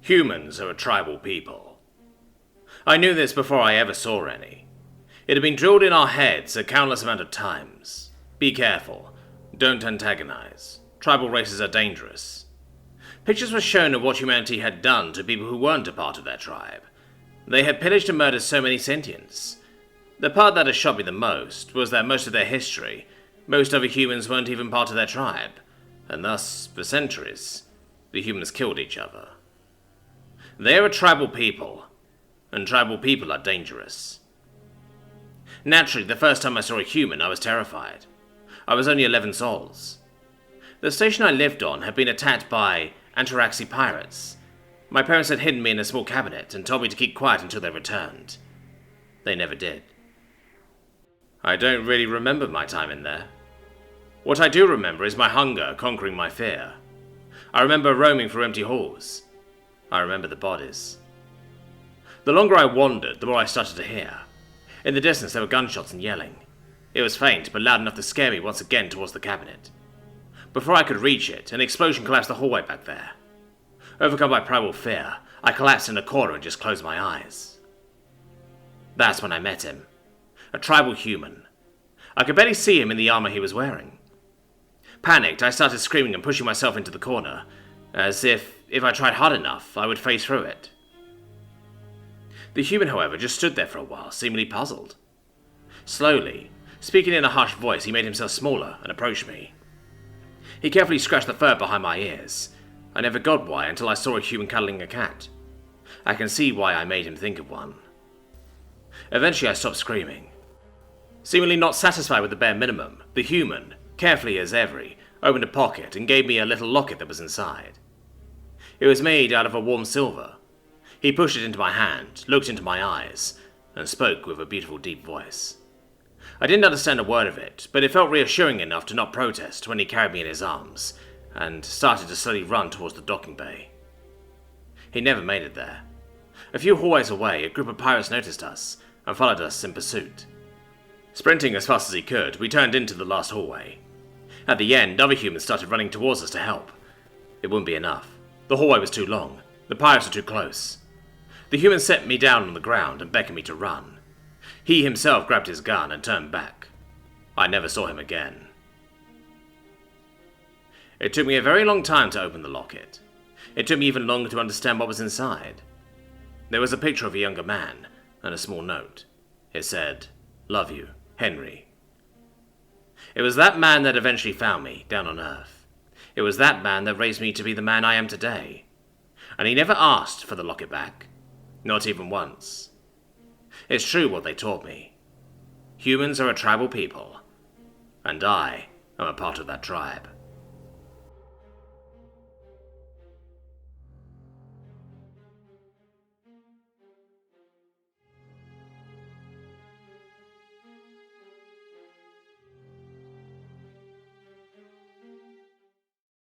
Humans are a tribal people. I knew this before I ever saw any. It had been drilled in our heads a countless amount of times. Be careful. Don't antagonize. Tribal races are dangerous. Pictures were shown of what humanity had done to people who weren't a part of their tribe. They had pillaged and murdered so many sentients. The part that has shocked me the most was that most of their history, most other humans weren't even part of their tribe, and thus, for centuries, the humans killed each other. They are a tribal people, and tribal people are dangerous. Naturally, the first time I saw a human, I was terrified. I was only 11 souls. The station I lived on had been attacked by Antaraxi pirates. My parents had hidden me in a small cabinet and told me to keep quiet until they returned. They never did. I don't really remember my time in there. What I do remember is my hunger conquering my fear. I remember roaming through empty halls. I remember the bodies. The longer I wandered, the more I started to hear. In the distance there were gunshots and yelling. It was faint, but loud enough to scare me once again towards the cabinet. Before I could reach it, an explosion collapsed the hallway back there. Overcome by primal fear, I collapsed in a corner and just closed my eyes. That's when I met him. A tribal human. I could barely see him in the armor he was wearing. Panicked, I started screaming and pushing myself into the corner, as if I tried hard enough, I would phase through it. The human, however, just stood there for a while, seemingly puzzled. Slowly, speaking in a harsh voice, he made himself smaller and approached me. He carefully scratched the fur behind my ears. I never got why until I saw a human cuddling a cat. I can see why I made him think of one. Eventually I stopped screaming. Seemingly not satisfied with the bare minimum, the human, carefully as ever, opened a pocket and gave me a little locket that was inside. It was made out of a warm silver. He pushed it into my hand, looked into my eyes, and spoke with a beautiful deep voice. I didn't understand a word of it, but it felt reassuring enough to not protest when he carried me in his arms, and started to slowly run towards the docking bay. He never made it there. A few hallways away, a group of pirates noticed us, and followed us in pursuit. Sprinting as fast as he could, we turned into the last hallway. At the end, other humans started running towards us to help. It wouldn't be enough. The hallway was too long. The pirates were too close. The human set me down on the ground and beckoned me to run. He himself grabbed his gun and turned back. I never saw him again. It took me a very long time to open the locket. It took me even longer to understand what was inside. There was a picture of a younger man and a small note. It said, "Love you, Henry." It was that man that eventually found me down on Earth. It was that man that raised me to be the man I am today. And he never asked for the locket back. Not even once. It's true what they taught me. Humans are a tribal people. And I am a part of that tribe.